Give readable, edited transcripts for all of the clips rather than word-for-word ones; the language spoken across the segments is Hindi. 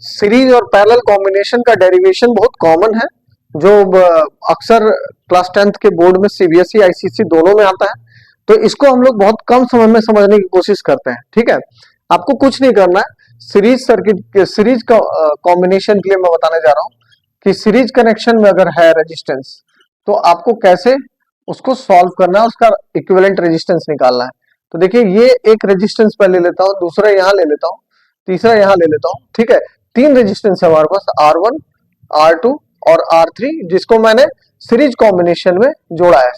सीरीज और पैरेलल कॉम्बिनेशन का डेरिवेशन बहुत कॉमन है, जो अक्सर क्लास 10th के बोर्ड में सीबीएसई आईसीएसई दोनों में आता है। तो इसको हम लोग बहुत कम समय में समझने की कोशिश करते हैं। ठीक है, आपको कुछ नहीं करना है, सीरीज सर्किट सीरीज का कॉम्बिनेशन के लिए मैं बताने जा रहा हूँ कि सीरीज कनेक्शन में अगर है रेजिस्टेंस तो आपको कैसे उसको सॉल्व करना है, उसका इक्विवेलेंट रेजिस्टेंस निकालना है। तो देखिए, ये एक रेजिस्टेंस पहले लेता हूँ, दूसरा यहाँ ले लेता हूँ, तीसरा यहाँ ले लेता हूँ। ठीक है, तीन रेजिस्टेंस है हमारे पास, R1, R2 और R3, जिसको मैंने सीरीज कॉम्बिनेशन में जोड़ा है।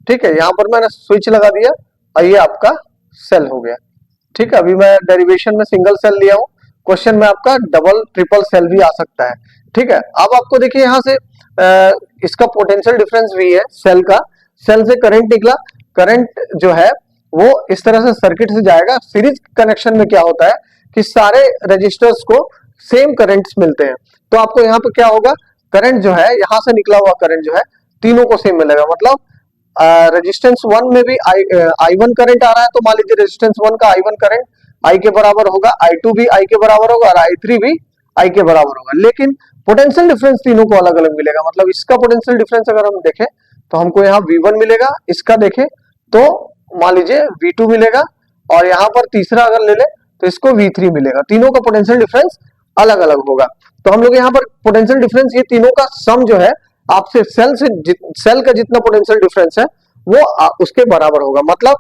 ठीक है, यहाँ पर मैंने स्विच लगा दिया और ये आपका सेल हो गया। ठीक है, अभी मैं डेरिवेशन में सिंगल सेल लिया हूँ, क्वेश्चन में आपका डबल ट्रिपल सेल भी आ सकता है। ठीक है, अब आपको देखिए यहाँ से इसका पोटेंशियल डिफरेंस भी है सेल का, सेल से करंट निकला, करंट जो है वो इस तरह से सर्किट से जाएगा। सीरीज कनेक्शन में क्या होता है कि सारे रजिस्टर्स को सेम करंट्स मिलते हैं, तो आपको यहाँ पे क्या होगा, करंट जो है यहाँ से निकला हुआ करंट जो है तीनों को सेम मिलेगा। मतलब रेजिस्टेंस 1 में भी I1 करंट आ रहा है, तो मान लीजिए रेजिस्टेंस 1 का I1 करंट I के बराबर होगा, I2 भी I के बराबर होगा और I3 भी I के बराबर होगा। लेकिन पोटेंशियल डिफरेंस तीनों को अलग अलग मिलेगा। मतलब इसका पोटेंशियल डिफरेंस अगर हम देखें तो हमको यहाँ V1 मिलेगा, इसका देखें तो मान लीजिए V2 मिलेगा, और यहाँ पर तीसरा अगर ले ले तो इसको V3 मिलेगा। तीनों का पोटेंशियल डिफरेंस अलग अलग होगा। तो हम लोग यहाँ पर पोटेंशियल डिफरेंस ये तीनों का सम जो है आपसे सेल का जितना पोटेंशियल डिफरेंस है वो उसके बराबर होगा। मतलब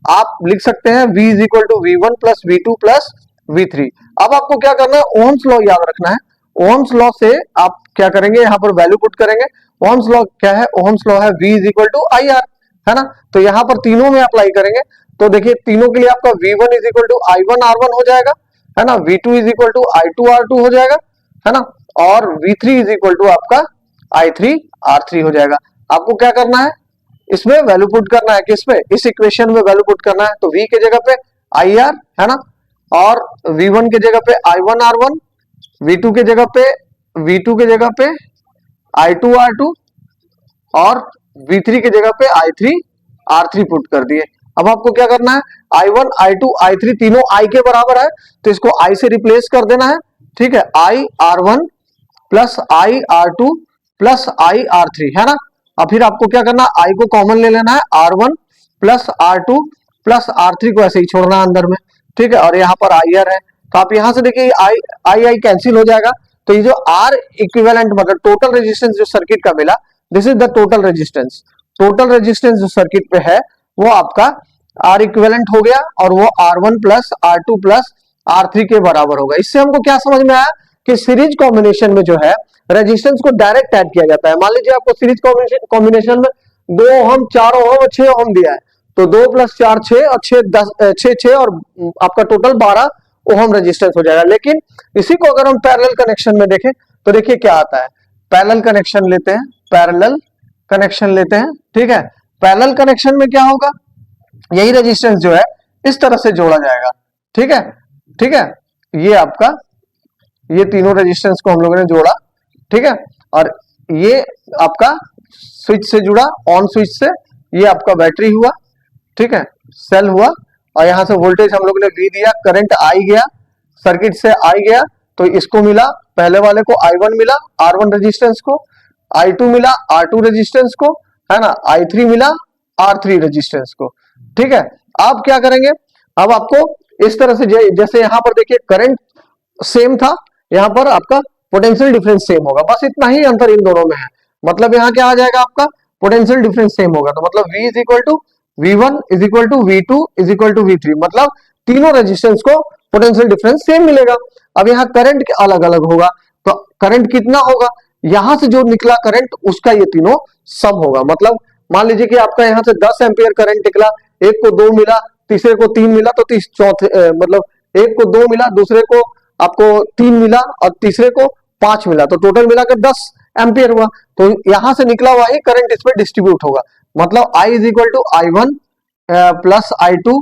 आप लिख सकते हैं V is equal to V1 plus V2 plus V3। अब आपको क्या करना है, ओम्स लॉ याद रखना है। ओम्स लॉ से आप क्या करेंगे, यहाँ पर वैल्यू पुट करेंगे। ओम्स लॉ क्या है, ओम्स लॉ है V is equal to IR, है ना। तो यहाँ पर तीनों में अप्लाई करेंगे तो देखिए तीनों के लिए आपका V1 is equal to I1 R1 हो जाएगा, है ना। V2 is equal to I2 R2 हो जाएगा, है ना। और V3 इज इक्वल टू आपका I3 R3 हो जाएगा। आपको क्या करना है, इसमें वैल्यू पुट करना है, किसमें, इस इक्वेशन में वैल्यू पुट करना है। तो V के जगह पे IR, है ना, और V1 के जगह पे I1 R1, V2 के जगह पे I2 R2 और V3 के जगह पे I3 R3 पुट कर दिए। अब आपको क्या करना है, I1 I2 I3 तीनों I के बराबर है, तो इसको I से रिप्लेस कर देना है। ठीक है, I R1 plus I R2 plus I R3, है ना। अब फिर आपको क्या करना है, I को कॉमन ले लेना है, R1 plus R2 plus R3 को ऐसे ही छोड़ना है अंदर में। ठीक है, और यहाँ पर IR है, तो आप यहाँ से देखिए I कैंसिल हो जाएगा। तो ये जो R इक्विवेलेंट मतलब टोटल रेजिस्टेंस जो सर्किट का मिला, this is the total resistance. Total resistance जो सर्किट पे है वो आपका R इक्विवेलेंट हो गया, और वो R1 plus R2 plus R3 के बराबर होगा। इससे हमको क्या समझ में आया कि सीरीज कॉम्बिनेशन में जो है रेजिस्टेंस को डायरेक्ट ऐड किया जाता है। मान लीजिए आपको सीरीज कॉम्बिनेशन में 2 ओम 4 ओम और 6 ओम दिया है, तो 2 प्लस 4 6 और 6 और आपका टोटल 12 ओम रेजिस्टेंस हो जाएगा। लेकिन इसी को अगर हम पैरेलल कनेक्शन में देखें तो देखिए क्या आता है, पैरेलल कनेक्शन लेते हैं, पैरेलल कनेक्शन लेते हैं। ठीक है, पैरेलल कनेक्शन में क्या होगा, यही रेजिस्टेंस जो है इस तरह से जोड़ा जाएगा। ठीक है, ठीक है, ये आपका ये तीनों रेजिस्टेंस को हम लोगों ने जोड़ा। ठीक है, और ये आपका स्विच से जुड़ा, ऑन स्विच से, ये आपका बैटरी हुआ। ठीक है, सेल हुआ, और यहां से वोल्टेज हम लोगों ने V दिया, करंट I गया, सर्किट से I गया, तो इसको मिला, पहले वाले को I1 मिला R1 रेजिस्टेंस को, I2 मिला R2 रेजिस्टेंस को, है ना, I3 मिला R3 रेजिस्टेंस को। ठीक है, आप क्या करेंगे, अब आपको इस तरह से जैसे यहां पर देखिए करंट सेम था, यहां पर आपका पोटेंशियल डिफरेंस सेम होगा, बस इतना ही अंतर इन दोनों में है। मतलब यहां क्या आ जाएगा, आपका पोटेंशियल डिफरेंस सेम होगा। तो मतलब V is equal to V1 is equal to V2 is equal to V3, मतलब तीनों रेजिस्टेंस को पोटेंशियल डिफरेंस सेम मिलेगा। अब यहाँ करंट अलग अलग होगा, तो करंट कितना होगा, यहां से जो निकला करंट उसका ये तीनों सम होगा। मतलब मान लीजिए कि आपका यहाँ से 10 एम्पियर करंट निकला, एक को 2 मिला, तीसरे को 3 मिला, तो चौथे मतलब एक को 2 मिला, दूसरे को आपको 3 मिला और तीसरे को 5 मिला, तो टोटल मिलाकर 10 एम्पियर हुआ। तो यहां से निकला हुआ ही करंट इसमें डिस्ट्रीब्यूट होगा। मतलब I is equal to I1 plus I2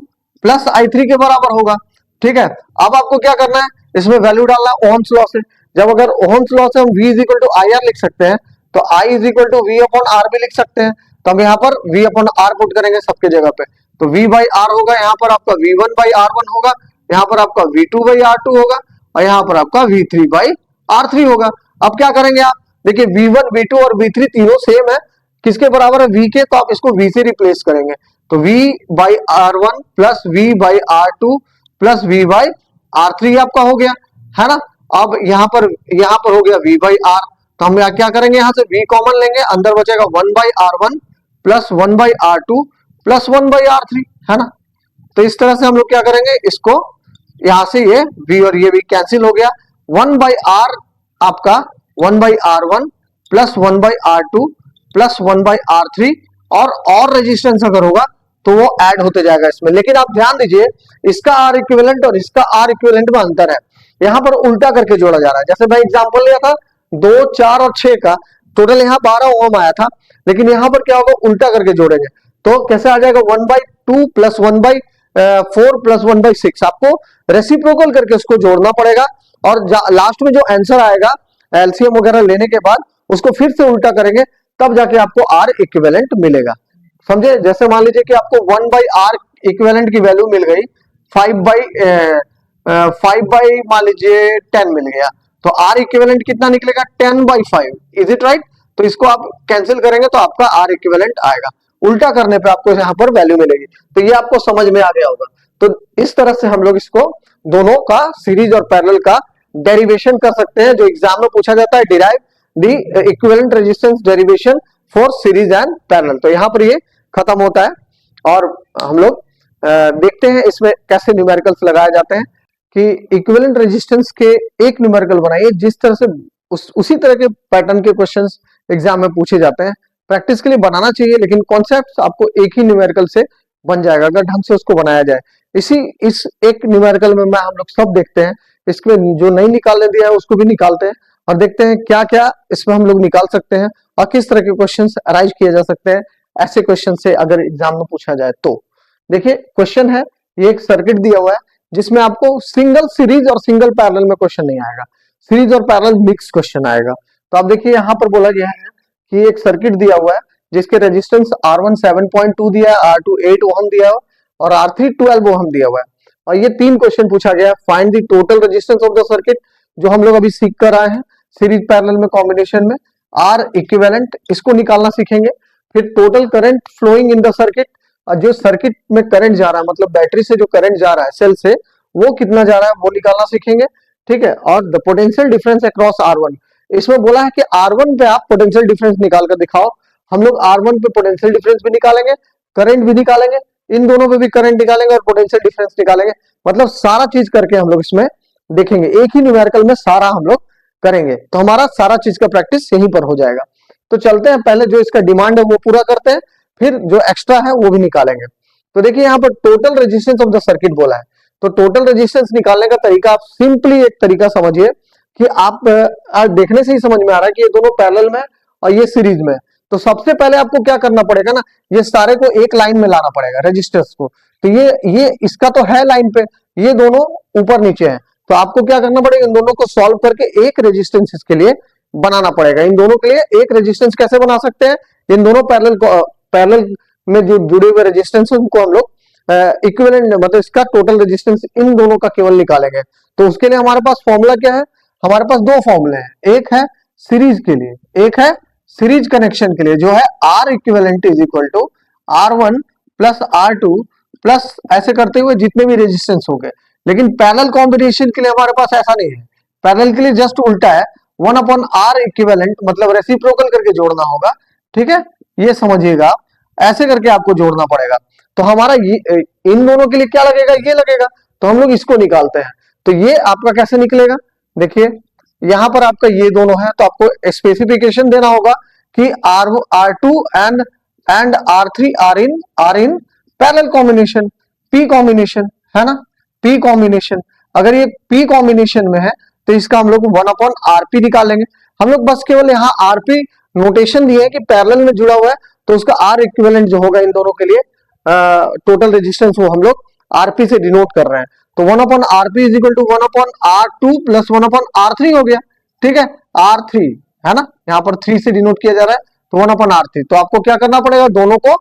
plus I3 के बराबर होगा। ठीक है, अब आपको क्या करना है, इसमें वैल्यू डालना है ओम्स लॉ से। जब अगर ओम्स लॉ से हम V is equal to IR लिख सकते हैं, तो I is equal to V upon R भी लिख सकते हैं। तो हम यहाँ पर V अपॉन R पुट करेंगे सबके जगह पे, तो V बाई R होगा, यहाँ पर आपका V1 बाई R1 होगा, यहाँ पर आपका V2 बाई R2 होगा, और यहाँ पर आपका V3/R3 होगा। अब क्या करेंगे आप, देखिए V1 V2 और V3 तीनों सेम है, किसके बराबर है, V के, तो आप इसको V से रिप्लेस करेंगे, तो V/R1 plus V/R2 plus V/R3 आपका हो गया, है ना। अब यहाँ पर हो गया V/R, तो हम क्या करेंगे, यहाँ से V कॉमन लेंगे, अंदर बचेगा 1/R1 plus 1/R2 plus 1/R3, है ना। तो इस तरह से हम लोग क्या करेंगे, इसको यहां से ये V और ये V कैंसिल हो गया, 1/R आपका 1/R1 plus 1/R2 plus 1/R3, और रेजिस्टेंस अगर होगा तो वो ऐड होते जाएगा इसमें। लेकिन आप ध्यान दीजिए, इसका R इक्विवेलेंट और इसका R इक्विवेलेंट में अंतर है, यहाँ पर उल्टा करके जोड़ा जा रहा है। जैसे मैं एग्जांपल लिया था 2, 4 और 6 का, टोटल यहाँ 12 ओम आया था, लेकिन यहाँ पर क्या होगा, उल्टा करके जोड़ेंगे तो कैसे आ जाएगा, 1/2 प्लस 1/4 प्लस 1/6, आपको रेसिप्रोकल करके उसको जोड़ना पड़ेगा, और लास्ट में जो आंसर आएगा एलसीएम वगैरह लेने के बाद उसको फिर से उल्टा करेंगे, तब जाके आपको R इक्विवेलेंट मिलेगा, समझे। जैसे मान लीजिए कि आपको 1/R इक्विवेलेंट की वैल्यू मिल गई 5 मान लीजिए 10 मिल गया, तो R इक्विवेलेंट कितना निकलेगा, 10/5, इज इट राइट। तो इसको आप कैंसिल करेंगे तो आपका R इक्विवेलेंट आएगा, उल्टा करने पे आपको यहाँ पर वैल्यू मिलेगी। तो ये आपको समझ में आ गया होगा। तो इस तरह से हम लोग इसको दोनों का सीरीज और पैरेलल का डेरिवेशन कर सकते हैं, जो एग्जाम में पूछा जाता है, derive the equivalent resistance derivation for series and parallel. तो यहाँ पर ये खत्म होता है, और हम लोग देखते हैं इसमें कैसे न्यूमेरिकल्स लगाए जाते हैं, कि इक्विवेलेंट रेजिस्टेंस के एक न्यूमेरिकल बनाइए, जिस तरह से उसी तरह के पैटर्न के क्वेश्चंस एग्जाम में पूछे जाते हैं। प्रैक्टिस के लिए बनाना चाहिए, लेकिन कॉन्सेप्ट आपको एक ही न्यूमेरिकल से बन जाएगा अगर ढंग से उसको बनाया जाए। इस एक न्यूमेरिकल में हम लोग सब देखते हैं, इसमें जो नहीं निकालने दिया है उसको भी निकालते हैं, और देखते हैं क्या क्या इसमें हम लोग निकाल सकते हैं, और किस तरह के क्वेश्चन अराइज किए जा सकते हैं ऐसे क्वेश्चन से अगर एग्जाम में पूछा जाए तो। देखिए क्वेश्चन है, ये एक सर्किट दिया हुआ है जिसमें आपको सिंगल सीरीज और सिंगल पैरेलल में क्वेश्चन नहीं आएगा, सीरीज और पैरेलल मिक्स क्वेश्चन आएगा। तो आप देखिए यहाँ पर बोला गया है कि एक सर्किट दिया हुआ है जिसके रेजिस्टेंस R1 7.2 दिया है, R2 8 ओम दिया है, और R3 12 ओम दिया हुआ है, और ये 3 क्वेश्चन पूछा गया है। Find the total resistance of the circuit, जो हम लोग अभी सीख कर आए हैं सीरीज पैरेलल में कॉम्बिनेशन में, R इक्विवेलेंट इसको निकालना सीखेंगे। फिर total current flowing in the circuit, जो सर्किट में करंट जा रहा है, मतलब बैटरी से जो करंट जा रहा है सेल से, वो कितना जा रहा है वो निकालना सीखेंगे, ठीक है। और the potential difference across R1, इसमें बोला है कि R1 पे आप पोटेंशियल डिफरेंस निकाल कर दिखाओ। हम लोग R1 पे पोटेंशियल डिफरेंस भी निकालेंगे, करंट भी निकालेंगे, इन दोनों पे भी करंट निकालेंगे और पोटेंशियल डिफरेंस निकालेंगे, मतलब सारा चीज करके हम लोग इसमें देखेंगे, एक ही न्यूमेरिकल में सारा हम लोग करेंगे, तो हमारा सारा चीज का प्रैक्टिस यहीं पर हो जाएगा। तो चलते हैं, पहले जो इसका डिमांड है वो पूरा करते हैं, फिर जो एक्स्ट्रा है वो भी निकालेंगे। तो देखिए यहाँ पर total resistance of the circuit बोला है, तो टोटल रेजिस्टेंस निकालने का तरीका आप सिंपली एक तरीका समझिए कि आप देखने से ही समझ में आ रहा है कि ये दोनों पैरेलल में और ये सीरीज में। तो सबसे पहले आपको क्या करना पड़ेगा ना, ये सारे को एक लाइन में लाना पड़ेगा रेजिस्टेंस को। तो ये इसका तो है लाइन पे, ये दोनों ऊपर नीचे है, तो आपको क्या करना पड़ेगा, इन दोनों को सॉल्व करके एक रेजिस्टेंस इसके लिए बनाना पड़ेगा। इन दोनों के लिए एक रेजिस्टेंस कैसे बना सकते हैं, इन दोनों पैरेलल में जो जुड़े हुए रेजिस्टेंस है उनको हम लोग इक्विवेलेंट, मतलब इसका टोटल रेजिस्टेंस इन दोनों का केवल निकालेंगे। तो उसके लिए हमारे पास फॉर्मूला क्या है, हमारे पास 2 फॉर्मूले हैं, एक है सीरीज के लिए, एक है सीरीज कनेक्शन के लिए, जो है R equivalent is equal to R1 plus R2 plus ऐसे करते हुए जितने भी रेजिस्टेंस हो गए। लेकिन पैरेलल कॉम्बिनेशन के लिए हमारे पास ऐसा नहीं है, पैरेलल के लिए जस्ट उल्टा है, 1/R इक्विवेलेंट, मतलब रेसिप्रोकल करके जोड़ना होगा, ठीक है, ये समझिएगा, ऐसे करके आपको जोड़ना पड़ेगा। तो हमारा ये इन दोनों के लिए क्या लगेगा, ये लगेगा, तो हम लोग इसको निकालते हैं। तो ये आपका कैसे निकलेगा, देखिए यहां पर आपका ये दोनों है, तो आपको स्पेसिफिकेशन देना होगा कि R2 and R3 are in parallel combination, P combination, है ना, P कॉम्बिनेशन। अगर ये P कॉम्बिनेशन में है तो इसका हम लोग 1/RP निकालेंगे। हम लोग बस केवल यहाँ RP नोटेशन दिए है कि पैरेलल में जुड़ा हुआ है, तो उसका R इक्विवेलेंट जो होगा इन दोनों के लिए टोटल रेजिस्टेंस, वो हम लोग RP से डिनोट कर रहे हैं। तो 1/RP is equal to 1/R2 plus 1/R3 हो गया, ठीक है, R3 है ना, यहाँ पर 3 से डिनोट किया जा रहा है, तो 1/R3। तो आपको क्या करना पड़ेगा, दोनों को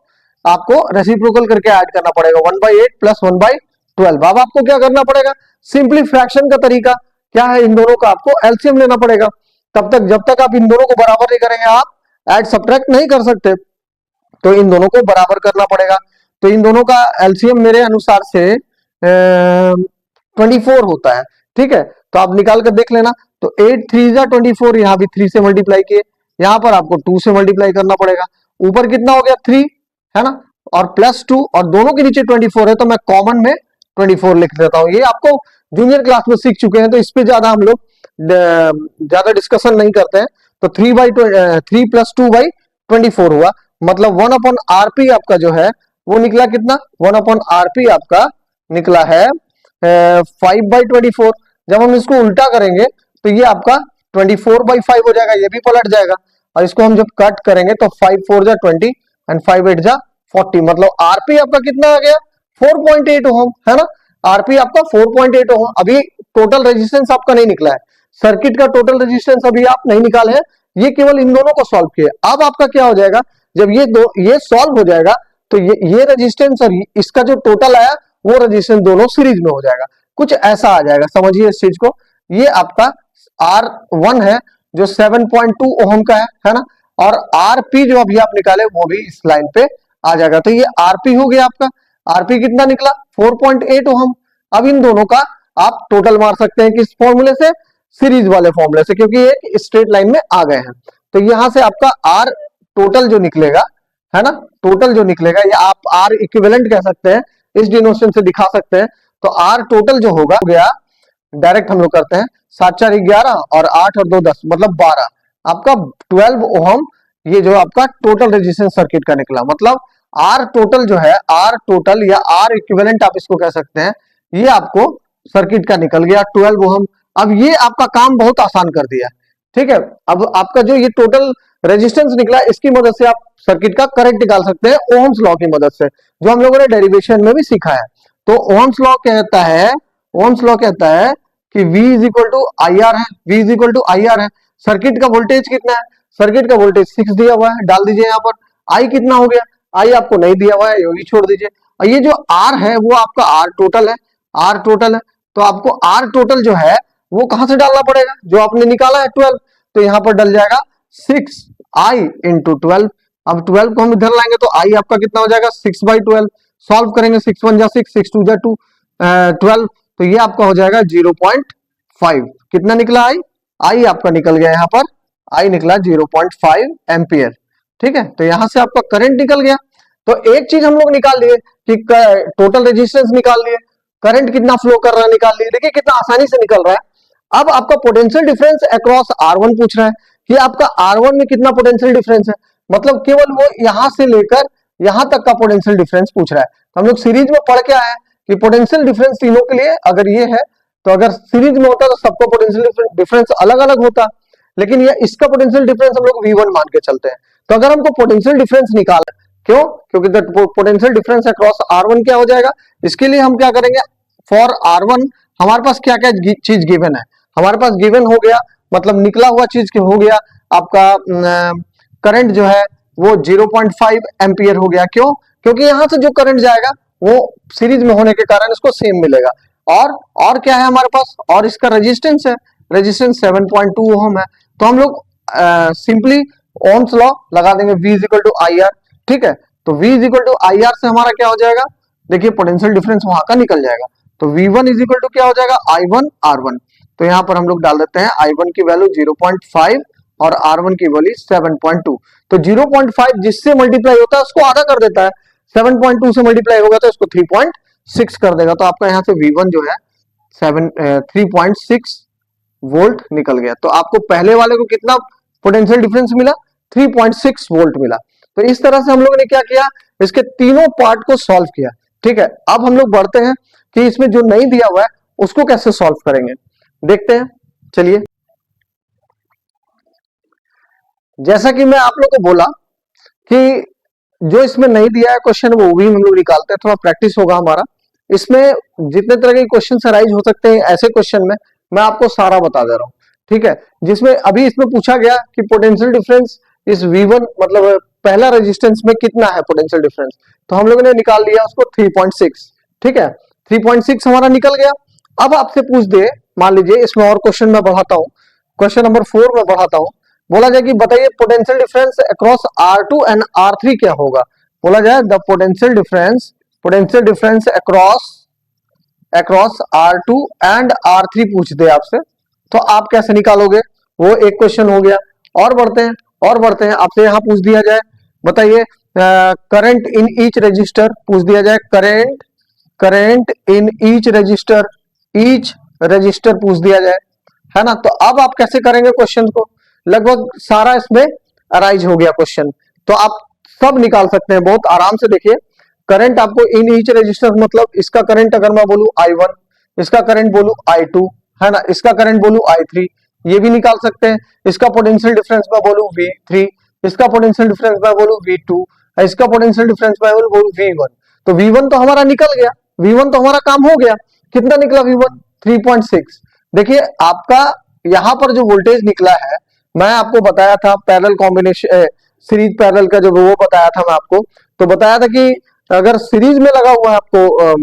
आपको रेसिप्रोकल करके ऐड करना पड़ेगा, 1/8 प्लस 1/12। अब आपको क्या करना पड़ेगा, सिंपली फ्रैक्शन का तरीका क्या है, इन दोनों का आपको एलसीएम लेना पड़ेगा। तब तक जब तक आप इन दोनों को बराबर नहीं करेंगे आप ऐड सब्ट्रैक्ट नहीं कर सकते, तो इन दोनों को बराबर करना पड़ेगा। तो इन दोनों का एलसीएम मेरे अनुसार से 24 होता है, ठीक है। तो आप निकाल कर देख लेना। तो 8 3 जा 24, यहाँ भी 3 से मल्टीप्लाई किए, यहाँ पर आपको 2 से मल्टीप्लाई करना पड़ेगा। ऊपर कितना हो गया 3, है ना, और +2, और दोनों के नीचे 24 है, तो मैं कॉमन में 24 लिख देता हूं। ये आपको जूनियर क्लास में सीख चुके हैं, तो इस पे ज्यादा हम लोग ज्यादा डिस्कशन नहीं करते हैं। तो 3 + 2/24 हुआ, मतलब 1/RP आपका जो है वो निकला कितना, 1/RP आपका निकला है 5/24। जब हम इसको उल्टा करेंगे तो ये आपका 24/5 हो जाएगा, ये भी पलट जाएगा। और इसको हम जब कट करेंगे तो 5 4 जा 20 एंड 5 8 जा 40, मतलब आरपी आपका कितना आ गया 4.8 ओम, है ना। आरपी आपका 4.8 ओम। अभी टोटल रेजिस्टेंस आपका नहीं निकला है, सर्किट का टोटल रेजिस्टेंस अभी आप नहीं निकाले हैं, ये केवल इन दोनों को सॉल्व किए। अब आपका क्या हो जाएगा, जब ये सॉल्व हो जाएगा तो ये रेजिस्टेंस और इसका जो टोटल आया वो रेजिस्टेंस दोनों सीरीज में हो जाएगा, कुछ ऐसा आ जाएगा, समझिए इस चीज को। ये आपका R1 है जो 7.2 ओम का है ना, और आरपी जो अभी आप निकाले वो भी इस लाइन पे आ जाएगा। तो ये आरपी हो गया आपका, आरपी कितना निकला 4.8 ओम। अब इन दोनों का आप टोटल मार सकते हैं किस फॉर्मूले से, सीरीज वाले फॉर्मूले से, क्योंकि ये स्ट्रेट लाइन में आ गए हैं। तो यहां से आपका आर टोटल जो निकलेगा, है ना, टोटल जो निकलेगा, या आप आर इक्विवेलेंट कह सकते हैं, इस डिनोशन से दिखा सकते हैं। तो आर टोटल जो होगा हो गया, डायरेक्ट हम लोग करते हैं, 7 4 11 और 8 और 2 10, मतलब 12, आपका 12 ओम ये जो आपका टोटल रेजिस्टेंस सर्किट का निकला। मतलब आर टोटल जो है, आर टोटल या आर इक्विवेलेंट आप इसको कह सकते हैं, ये आपको सर्किट का निकल गया 12 ओम। अब ये आपका काम बहुत आसान कर दिया, ठीक है। अब आपका जो ये टोटल रेजिस्टेंस निकला, इसकी मदद से आप सर्किट का करंट निकाल सकते हैं ओम्स लॉ की मदद से, जो हम लोगों ने डेरिवेशन में भी सीखा है। तो ओम्स लॉ कहता है, ओम्स लॉ कहता है कि V = IR है, V = IR है। सर्किट का वोल्टेज कितना है, सर्किट का वोल्टेज 6 दिया हुआ है, डाल दीजिए यहाँ पर। I कितना हो गया, I आपको नहीं दिया हुआ है, ये भी छोड़ दीजिए। और ये जो R है वो आपका R टोटल है, R टोटल है। तो आपको R टोटल जो है वो कहां से डालना पड़ेगा, जो आपने निकाला है 12, तो यहाँ पर डल जाएगा 6I × 12। अब 12 को हम इधर लाएंगे तो I आपका कितना हो जाएगा 6/12। सॉल्व करेंगे 6 1 जा 6, 6 2 जा 2, 12, तो ये आपका हो जाएगा 0.5। कितना निकला I आपका निकल गया, यहाँ पर I निकला 0.5 एम्पियर, ठीक है। तो यहां से आपका करंट निकल गया। तो एक चीज हम लोग निकाल लिए कि टोटल रेजिस्टेंस निकाल लिए, करंट कितना फ्लो कर रहा है निकाल लिए, देखिए कितना आसानी से निकल रहा है। अब आपका पोटेंशियल डिफरेंस अक्रॉस R1 पूछ रहा है कि आपका R1 में कितना पोटेंशियल डिफरेंस है, मतलब केवल वो यहां से लेकर यहां तक का पोटेंशियल डिफरेंस पूछ रहा है। हम लोग सीरीज में पढ़ के आए हैं कि पोटेंशियल डिफरेंस तीनों के लिए अगर ये है, तो अगर सीरीज में होता तो सबका पोटेंशियल डिफरेंस अलग अलग होता, लेकिन ये इसका पोटेंशियल डिफरेंस हम लोग V1 मान के चलते हैं। तो अगर हमको पोटेंशियल डिफरेंस निकालना, क्यों, क्योंकि the potential difference across R1 क्या हो जाएगा, इसके लिए हम क्या करेंगे, फॉर R1 हमारे पास क्या क्या चीज गिवन है, हमारे पास गिवन हो गया, मतलब निकला हुआ चीज हो गया आपका करंट जो है वो 0.5 एम्पियर हो गया। क्यों, क्योंकि यहां से जो करंट जाएगा वो सीरीज में होने के कारण इसको सेम मिलेगा। और क्या है हमारे पास, और इसका रेजिस्टेंस है, रेजिस्टेंस 7.2 ओम है। तो हम लोग सिंपली ओम्स लॉ लगा देंगे, V = IR, ठीक है। तो V = IR से हमारा क्या हो जाएगा, देखिए पोटेंशियल डिफरेंस वहां का निकल जाएगा। तो V1 = क्या हो जाएगा I1 R1। तो यहाँ पर हम लोग डाल देते हैं I1 की वैल्यू 0.5 और R1 की वैल्यू 7.2। तो 0.5 जिससे मल्टीप्लाई होता है उसको आधा कर देता है, 7.2 से मल्टीप्लाई होगा तो इसको 3.6 कर देगा। तो आपका यहाँ से V1 जो है 3.6 वोल्ट निकल गया। तो आपको पहले वाले को कितना पोटेंशियल डिफरेंस मिला, 3.6 वोल्ट मिला। तो इस तरह से हम लोगों ने क्या किया, इसके तीनों पार्ट को सॉल्व किया, ठीक है। अब हम लोग बढ़ते हैं कि इसमें जो नहीं दिया हुआ है उसको कैसे सॉल्व करेंगे, देखते हैं, चलिए। जैसा कि मैं आप लोग को बोला कि जो इसमें नहीं दिया है क्वेश्चन वो भी हम लोग निकालते हैं, थोड़ा प्रैक्टिस होगा हमारा। इसमें जितने तरह के क्वेश्चन अराइज हो सकते हैं ऐसे क्वेश्चन में मैं आपको सारा बता दे रहा हूँ, ठीक है। जिसमें अभी इसमें पूछा गया कि पोटेंशियल डिफरेंस इस V1, मतलब पहला रेजिस्टेंस में कितना है पोटेंशियल डिफरेंस, तो हम लोगों ने निकाल लिया उसको 3.6, ठीक है। 3.6 हमारा निकल गया। अब आपसे पूछ दे मान लीजिए इसमें और क्वेश्चन में बढ़ाता हूं, क्वेश्चन नंबर 4 में बढ़ाता हूं। बोला जाए कि बताइए potential difference across R2 and R3 क्या होगा। बोला जाए the potential difference across R2 and R3 पूछ दे आपसे, तो आप कैसे निकालोगे, वो एक क्वेश्चन हो गया। और बढ़ते हैं आपसे यहाँ पूछ दिया जाए, बताइए करंट इन ईच रजिस्टर पूछ दिया जाए, करंट इन ईच रजिस्टर पूछ दिया जाए, है ना। तो अब आप कैसे करेंगे क्वेश्चन को, लगभग सारा इसमें अराइज हो गया क्वेश्चन, तो आप सब निकाल सकते हैं बहुत आराम से। देखिए करंट आपको इन ईच रजिस्टर, मतलब इसका करंट अगर मैं बोलूं I1, इसका करंट बोलूं I2, है ना, इसका करंट बोलूं I3, ये भी निकाल सकते हैं। इसका पोटेंशियल डिफरेंस मैं बोलूं V3, इसका पोटेंशियल डिफरेंस मैं बोलूं V2, इसका पोटेंशियल डिफरेंस मैं बोलूं V1। तो V1 तो हमारा निकल गया, V1 तो हमारा काम हो गया। कितना निकला V1? 3.6। देखिए आपका यहां पर जो वोल्टेज निकला है, मैं आपको बताया था पैरेलल कॉम्बिनेशन, सीरीज पैरेलल का जो वो बताया था मैं आपको, तो बताया था कि अगर सीरीज में लगा हुआ है आपको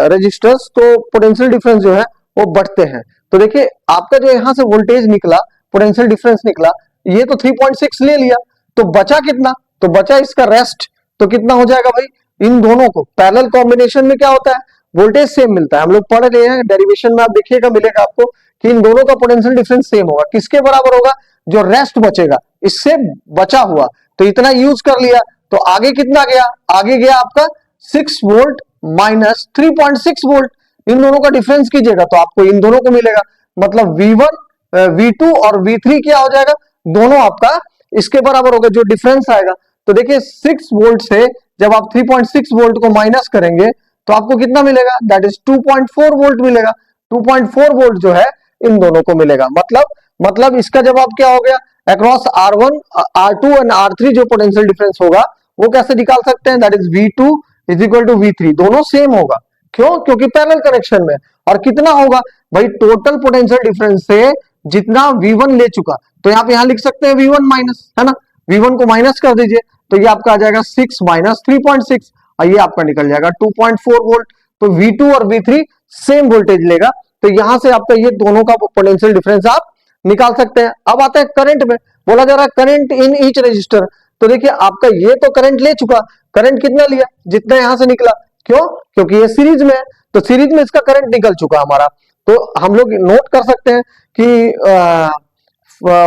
रजिस्टर्स, तो पोटेंशियल डिफरेंस जो है वो बढ़ते हैं। तो देखिए आपका जो यहां से वोल्टेज निकला, पोटेंशियल डिफरेंस निकला, ये तो 3.6 ले लिया, तो बचा कितना, तो बचा इसका रेस्ट। तो कितना हो जाएगा भाई, इन दोनों को पैरेलल कॉम्बिनेशन में क्या होता है, वोल्टेज सेम मिलता है, हम लोग पढ़ रहे हैं डेरिवेशन में, आप देखिएगा मिलेगा आपको कि इन दोनों का पोटेंशियल डिफरेंस सेम होगा। किसके बराबर होगा, जो रेस्ट बचेगा इससे बचा हुआ, तो इतना यूज कर लिया। तो आगे कितना गया, आगे गया आपका 6 वोल्ट माइनस 3.6 वोल्ट, इन दोनों का डिफरेंस कीजिएगा तो आपको इन दोनों को मिलेगा, मतलब V1 V2 और V3 क्या हो जाएगा, दोनों आपका इसके बराबर होगा जो डिफरेंस आएगा। तो देखिए 6 वोल्ट से जब आप 3.6 वोल्ट को माइनस करेंगे तो आपको कितना मिलेगा, दैट इज 2.4 वोल्ट मिलेगा। 2.4 वोल्ट जो है इन दोनों को मिलेगा, मतलब इसका जवाब क्या हो गया, across R1 R2 and R3 जो पोटेंशियल डिफरेंस होगा वो कैसे निकाल सकते हैं, that is V2 is equal to V3, दोनों सेम होगा। क्यों, क्योंकि पैरेलल कनेक्शन में। और कितना होगा भाई, टोटल पोटेंशियल डिफरेंस से जितना V1 ले चुका, तो आप यहां लिख सकते हैं V1 माइनस, है ना, V1 को माइनस कर दीजिए तो ये आपका आ जाएगा 6 माइनस 3.6, और ये आपका निकल जाएगा 2.4 वोल्ट। तो V2 और V3 सेम वोल्टेज लेगा, तो यहां से आपका ये दोनों का पोटेंशियल डिफरेंस आप निकाल सकते हैं। अब आता है करंट में, बोला जा रहा है करंट इन ईच रजिस्टर, तो देखिए आपका ये तो करंट ले चुका, करंट कितना लिया, जितना यहां से निकला। क्यों, क्योंकि ये सीरीज में है, तो सीरीज में इसका करंट निकल चुका हमारा। तो हम लोग नोट कर सकते हैं कि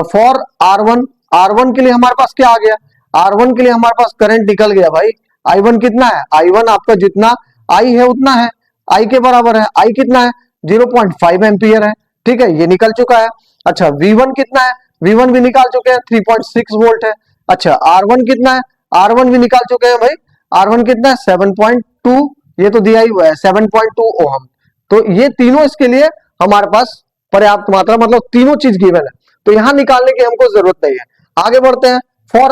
फॉर R1 के लिए हमारे पास क्या आ गया, R1 के लिए हमारे पास करंट निकल गया भाई। I1 कितना है, I1 आपका जितना I है उतना है, I के बराबर है। I कितना है, 0.5 एम्पियर है, ठीक है, ये निकल चुका है। अच्छा V1 कितना है, V1 भी निकाल चुके हैं, 3.6 वोल्ट है। अच्छा R1 कितना है, R1 भी निकाल चुके हैं भाई, R1 कितना है 7.2, ये तो दिया ही हुआ है 7.2 ओहम। तो ये तीनों इसके लिए हमारे पास पर्याप्त मात्रा, मतलब तीनों चीज गिवन है, तो यहां निकालने की हमको जरूरत नहीं है। आगे बढ़ते हैं, फॉर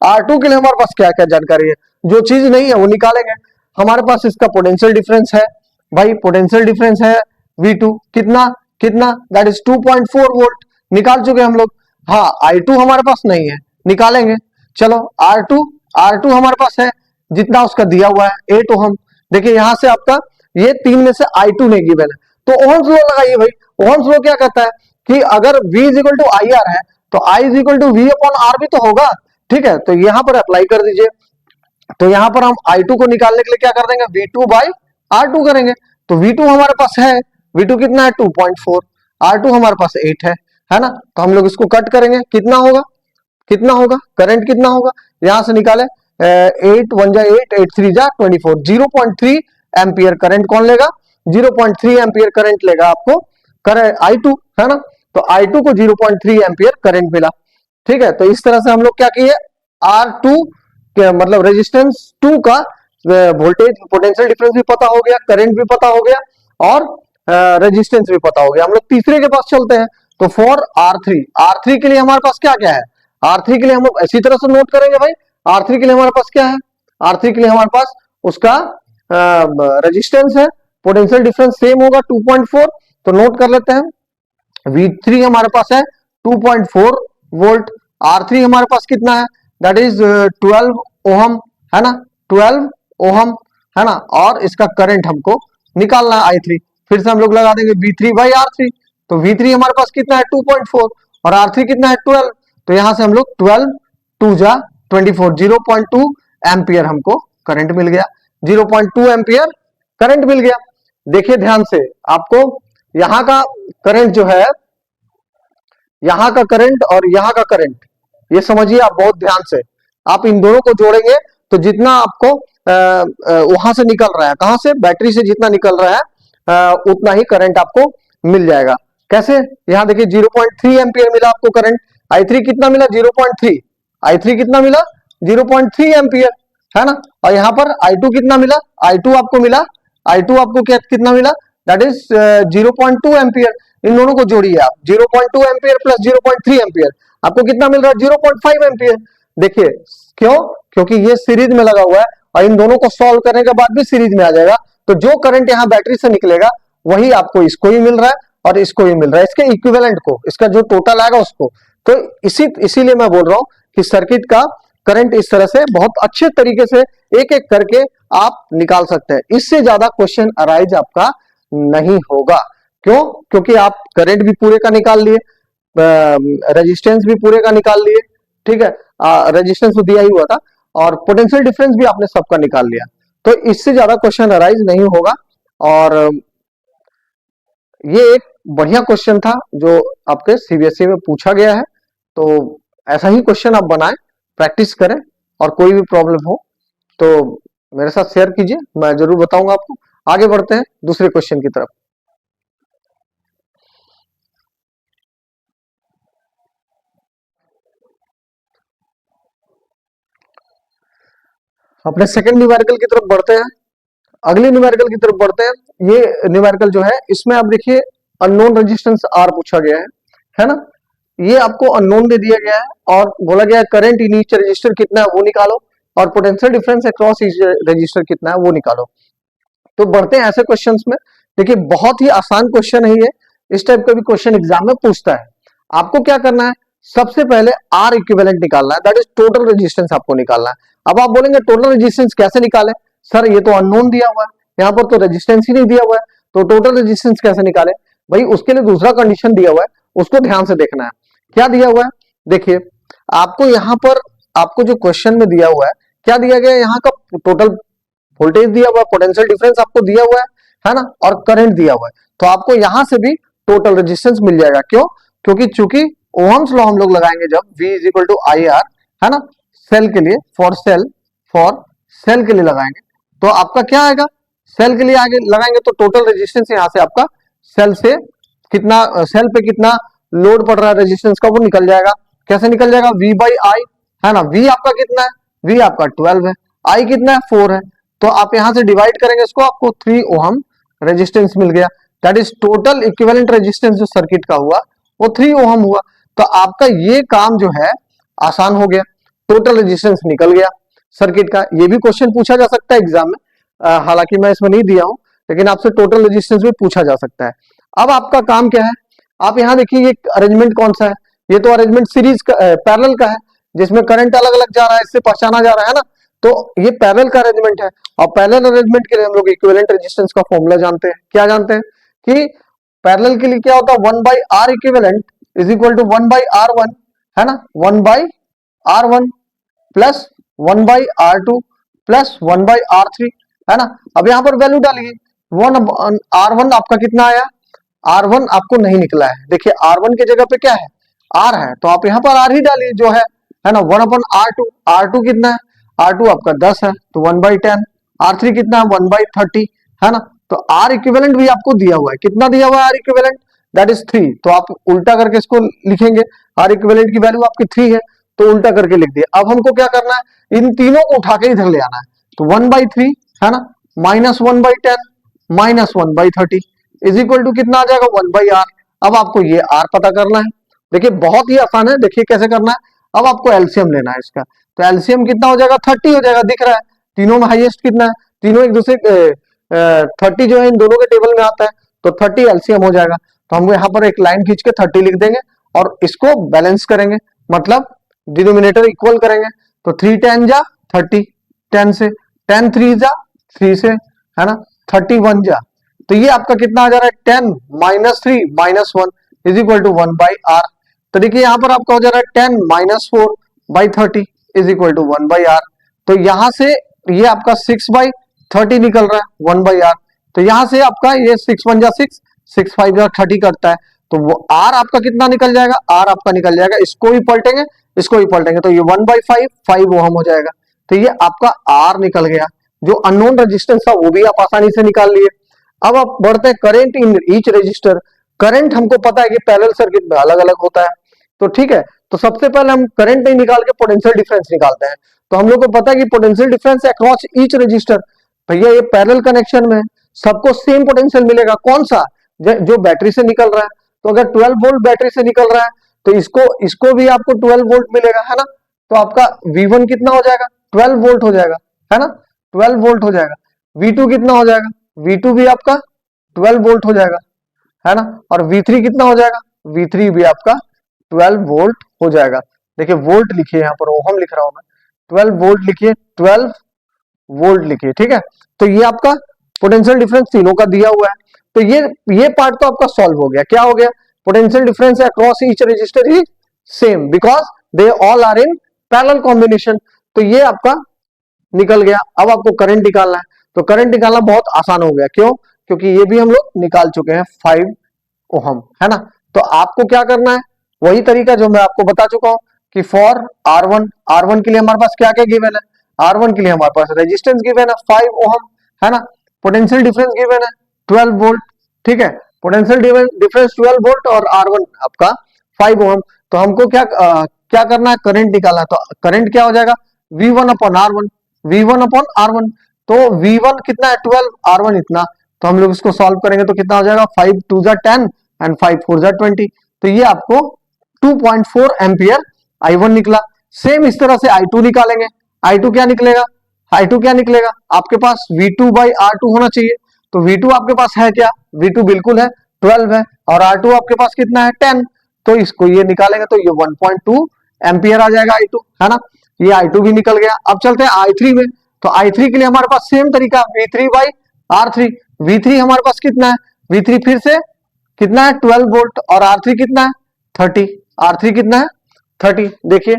R2 के लिए हमारे पास क्या क्या जानकारी है, जो चीज नहीं है वो निकालेंगे। हमारे पास इसका पोटेंशियल डिफरेंस है भाई, पोटेंशियल डिफरेंस है V2, कितना दैट इज 2.4 वोल्ट, निकाल चुके हम लोग। हाँ I2 हमारे पास नहीं है, निकालेंगे। चलो R2 हमारे पास है, जितना उसका दिया हुआ है 8 ओहम। देखिए यहां से आपका ये तीन में से I2 नहीं गिवन है, तो ओहम्स लॉ लगाइए भाई। ओहम्स लॉ क्या कहता है कि अगर V is equal to IR है तो I is equal to V upon R भी तो होगा, ठीक है, तो यहां पर अप्लाई कर दीजिए। तो यहां पर हम I2 को निकालने के लिए क्या कर देंगे, V2 बाई R2 करेंगे। तो V2 हमारे पास है, V2 कितना है 2.4, R2 हमारे पास 8 है ना, तो हम लोग इसको कट करेंगे, कितना होगा करंट कितना होगा, यहां से निकाले 8 1 जा 8 8 3 जा 24, 0.3 एम्पियर करंट कौन लेगा, 0.3 एम्पियर करंट लेगा आपको I2, है ना। तो I2 को 0.3 एम्पियर करंट मिला, ठीक है। तो इस तरह से हम लोग क्या किए, R2 मतलब रेजिस्टेंस 2 का वोल्टेज पोटेंशियल डिफरेंस भी पता हो गया, करंट भी पता हो गया, और रेजिस्टेंस भी पता हो गया। हम लोग तीसरे के पास चलते हैं, तो फॉर R3 के लिए हमारे पास क्या क्या है, R3 के लिए हम लोग इसी तरह से नोट करेंगे भाई। R3 के लिए हमारे पास क्या है, R3 के लिए हमारे पास उसका रेजिस्टेंस है, पोटेंशियल डिफरेंस सेम होगा 2.4, तो नोट कर लेते हैं। V3 हमारे पास है 2.4 वोल्ट, R3 हमारे पास कितना है, दैट इज 12 ओहम, है ना, 12 ओहम, है ना, और इसका करंट हमको निकालना है I3। फिर से हम लोग लगा देंगे V3/R3, तो V3 हमारे पास कितना है 2.4 और R3 कितना है 12, तो यहां से हम लोग 12 2 जा 24, 0.2 एम्पियर हमको करंट मिल गया, 0.2 एम्पियर करंट मिल गया। देखिए ध्यान से, आपको यहां का करंट जो है, यहां का करंट और यहां का करंट, ये समझिए आप बहुत ध्यान से, आप इन दोनों को जोड़ेंगे तो जितना आपको वहां से निकल रहा है, कहां से, बैटरी से जितना निकल रहा है उतना ही करंट आपको मिल जाएगा। कैसे, यहां देखिए 0.3 एम्पियर मिला आपको करंट, I3 कितना मिला 0.3, I3 कितना मिला 0.3 एम्पियर, है ना। और यहाँ पर I2 कितना मिला, I2 आपको मिला, I2 आपको कितना मिला, दैट इज 0.2 एम्पियर। इन दोनों को जोड़िए आप, 0.2 एम्पियर प्लस 0.3 एम्पियर, आपको कितना मिल रहा है 0.5 एम्पियर। देखिए क्यों, क्योंकि ये सीरीज में लगा हुआ है और इन दोनों को सॉल्व करने के बाद भी सीरीज में आ जाएगा, तो जो करंट यहाँ बैटरी से निकलेगा वही आपको इसको ही मिल रहा है और इसको ही मिल रहा है, इसके इक्विवेलेंट को, इसका जो टोटल आएगा उसको। तो इसीलिए मैं बोल रहा हूं कि सर्किट का करंट इस तरह से बहुत अच्छे तरीके से एक एक करके आप निकाल सकते हैं, इससे ज्यादा क्वेश्चन अराइज आपका नहीं होगा। क्यों, क्योंकि आप करंट भी पूरे का निकाल लिए, रेजिस्टेंस भी पूरे का निकाल लिए, ठीक है, रेजिस्टेंस तो दिया ही हुआ था, और पोटेंशियल डिफरेंस भी आपने सबका निकाल लिया, तो इससे ज्यादा क्वेश्चन अराइज नहीं होगा। और ये एक बढ़िया क्वेश्चन था जो आपके सीबीएसई में पूछा गया है, तो ऐसा ही क्वेश्चन आप बनाएं, प्रैक्टिस करें, और कोई भी प्रॉब्लम हो तो मेरे साथ शेयर कीजिए, मैं जरूर बताऊंगा आपको। आगे बढ़ते हैं दूसरे क्वेश्चन की तरफ। अपने सेकंड न्यूमेरिकल की तरफ बढ़ते हैं, अगले न्यूमेरिकल की तरफ बढ़ते हैं। ये न्यूमेरिकल जो है इसमें आप देखिए अननोन रेजिस्टेंस R पूछा गया है ना। ये आपको अननोन दे दिया गया है और बोला गया है करंट इन ईच रजिस्टर कितना है वो निकालो, और potential difference across each register कितना है वो निकालो। तो बढ़ते हैं ऐसे क्वेश्चंस में। देखिए बहुत ही आसान क्वेश्चन है ये, इस टाइप का भी क्वेश्चन एग्जाम में पूछता है। आपको क्या करना है, सबसे पहले R इक्विवेलेंट निकालना है, दैट इज टोटल रेजिस्टेंस आपको निकालना है। अब आप बोलेंगे टोटल रेजिस्टेंस कैसे निकाले सर, ये तो अननोन दिया हुआ है, यहाँ पर तो रेजिस्टेंस ही नहीं दिया हुआ है, तो टोटल रेजिस्टेंस कैसे निकाले। भाई उसके लिए दूसरा कंडीशन दिया हुआ है, उसको ध्यान से देखना है। क्या दिया हुआ है, देखिए आपको यहाँ पर, आपको जो क्वेश्चन में दिया हुआ है क्या दिया गया है, यहाँ का टोटल वोल्टेज दिया हुआ है, पोटेंशियल डिफरेंस आपको दिया हुआ है ना, और करंट दिया हुआ है, तो आपको यहां से भी टोटल रेजिस्टेंस मिल जाएगा। क्यों, क्योंकि चूंकि ओहम्स लॉ हम लोग लगाएंगे जब V is equal to I R, है ना, सेल के लिए, फॉर सेल के लिए लगाएंगे, तो आपका क्या आएगा, सेल के लिए आगे लगाएंगे तो टोटल रेजिस्टेंस यहां से आपका सेल से कितना, सेल पे कितना लोड पड़ रहा है रेजिस्टेंस का वो निकल जाएगा। कैसे निकल जाएगा, V/I, है ना। V आपका कितना है, V आपका 12 है, I कितना है 4 है, तो आप यहां से डिवाइड करेंगे इसको, आपको 3 ओहम रेजिस्टेंस मिल गया, that is total equivalent resistance जो सर्किट का हुआ वो 3 ओहम हुआ। तो आपका ये काम जो है आसान हो गया, टोटल रेजिस्टेंस निकल गया सर्किट का। ये भी क्वेश्चन पूछा जा सकता है एग्जाम में, हालांकि मैं इसमें नहीं दिया हूं, लेकिन आपसे टोटल रेजिस्टेंस भी पूछा जा सकता है। अब आपका काम क्या है, आप यहाँ देखिए ये अरेंजमेंट कौन सा है, ये तो अरेंजमेंट सीरीज का पैरेलल का है, जिसमें करंट अलग अलग जा रहा है, इससे पहचाना जा रहा है ना, तो ये पैरेलल का अरेंजमेंट है। और पैरेलल अरेंजमेंट के लिए हम लोग इक्विवेलेंट रेजिस्टेंस का फॉर्मूला जानते हैं। क्या जानते हैं कि पैरेलल के लिए क्या होता है, 1/R equivalent is equal to 1/R1, है ना, 1/R1 plus 1/R2 plus 1/R3, है ना। अब यहाँ पर वैल्यू डालिए, R1 आपका कितना आया, R1 आपको नहीं निकला है, देखिए R1 की जगह पे क्या है, R है, तो आप यहाँ पर R ही डालिए जो है ना, 1/R2, R2 कितना है, R2 आपका 10 है, तो 1/10, R3 कितना है 1/30, है ना। तो R इक्विवेलेंट भी आपको दिया हुआ है, कितना दिया हुआ है R इक्विवेलेंट, दैट इज 3, तो आप उल्टा करके इसको लिखेंगे, R इक्विवेलेंट की वैल्यू आपकी 3 है, तो उल्टा करके लिख दिया। अब हमको क्या करना है, इन तीनों को उठा के इधर ले आना है, तो 1/3, है ना, minus 1/10 minus 1/30 is equal to कितना आ जाएगा 1/R। अब आपको ये R पता करना है, देखिए बहुत ही आसान है, देखिए कैसे करना है। अब आपको एलसीएम लेना है इसका, तो एलसीएम कितना हो जाएगा 30 हो जाएगा, दिख रहा है तीनों में हाईएस्ट कितना है, तीनों एक दूसरे 30 जो है इन दोनों के टेबल में आता है, तो 30 एलसीएम हो जाएगा। तो हम यहाँ पर एक लाइन खींच के 30 लिख देंगे और इसको बैलेंस करेंगे, मतलब डिनोमिनेटर इक्वल करेंगे, तो 3 10 जा 30, 10 से 10 3 जा 3 से, है ना, 31 जा तो ये आपका कितना आ जा रहा है 10 minus 3 minus 1 is equal to 1 by R. तो देखिए यहां पर आपका हो जा रहा है 10 minus 4 by 30 is equal to 1 by R. तो यहां से ये आपका 6 बाई 30 निकल रहा है 1 बाई आर। तो यहां से आपका ये 6 1 जा 6 6 5 जा 30 करता है। तो वो आर आपका कितना निकल जाएगा, आर आपका निकल जाएगा, इसको भी पलटेंगे इसको भी पलटेंगे, तो ये 1 बाई 5 ओहम हो जाएगा। तो ये आपका आर निकल गया। जो अननोन रेजिस्टेंस था वो भी आप आसानी से निकाल लिए। अब आप बढ़ते हैं current in each resistor. Current हमको पता है कि पैरेलल सर्किट में अलग अलग होता है, तो ठीक है। तो सबसे पहले हम करंट नहीं निकाल के पोटेंशियल डिफरेंस निकालते हैं। तो हम लोग को पता है कि potential difference across each register, भैया ये पैरेलल कनेक्शन में सबको सेम पोटेंशियल मिलेगा। कौन सा, जो बैटरी से निकल रहा है। तो अगर 12 वोल्ट बैटरी से निकल रहा है तो इसको भी आपको 12 वोल्ट मिलेगा, है ना। तो आपका V1 कितना हो जाएगा, 12 वोल्ट हो जाएगा, है ना, 12 वोल्ट हो जाएगा। V2 कितना हो जाएगा, V2 भी आपका 12 वोल्ट हो जाएगा, है ना। और V3 कितना हो जाएगा, V3 भी आपका 12 वोल्ट हो जाएगा। देखिए वोल्ट लिखिए, यहाँ पर ओहम लिख रहा हूं मैं, 12 वोल्ट लिखिए, 12 वोल्ट लिखिए, ठीक है। तो ये आपका पोटेंशियल डिफरेंस तीनों का दिया हुआ है। तो ये पार्ट तो आपका सॉल्व हो गया। क्या हो गया, potential difference across each resistor is same because they all are in parallel combination. तो ये आपका निकल गया। अब आपको करंट निकालना है, तो करंट निकालना बहुत आसान हो गया। क्यों, क्योंकि ये भी हम लोग निकाल चुके हैं 5 ओहम, है ना। तो आपको क्या करना है, वही तरीका जो मैं आपको बता चुका हूं कि फॉर R1 के लिए हमारे पास क्या क्या गिवन है। R1 के लिए हमारे पास रेजिस्टेंस गिवन है 5 ओहम, है ना। पोटेंशियल डिफरेंस गिवन है 12 वोल्ट, ठीक है। पोटेंशियल डिफरेंस 12 वोल्ट और R1 आपका 5 ओहम। तो हमको क्या करना है, करंट निकालना है। तो करंट क्या हो जाएगा, V1 upon R1, V1 upon R1। तो V1 कितना है 12, R1 इतना। तो हम लोग इसको सॉल्व करेंगे तो कितना हो जाएगा, 5 2 जा 10 एंड 5 4 जा 20। तो ये आपको 2.4 एम्पियर I1 निकला। सेम इस तरह से I2 निकालेंगे। I2 क्या निकलेगा, I2 क्या निकलेगा, आपके पास V2 बाई R2 होना चाहिए। तो V2 आपके पास है क्या, V2 बिल्कुल है, 12 है, और R2 आपके पास कितना है 10। तो इसको ये निकालेंगे तो ये 1.2 एम्पियर आ जाएगा I2, है ना। ये I2 भी निकल गया। अब चलते हैं I3 में। तो I3 के लिए हमारे पास सेम तरीका, V3 बाई R3। V3 हमारे पास कितना है, V3 फिर से कितना है 12 वोल्ट, और R3 कितना है 30। R3 कितना है 30, देखिए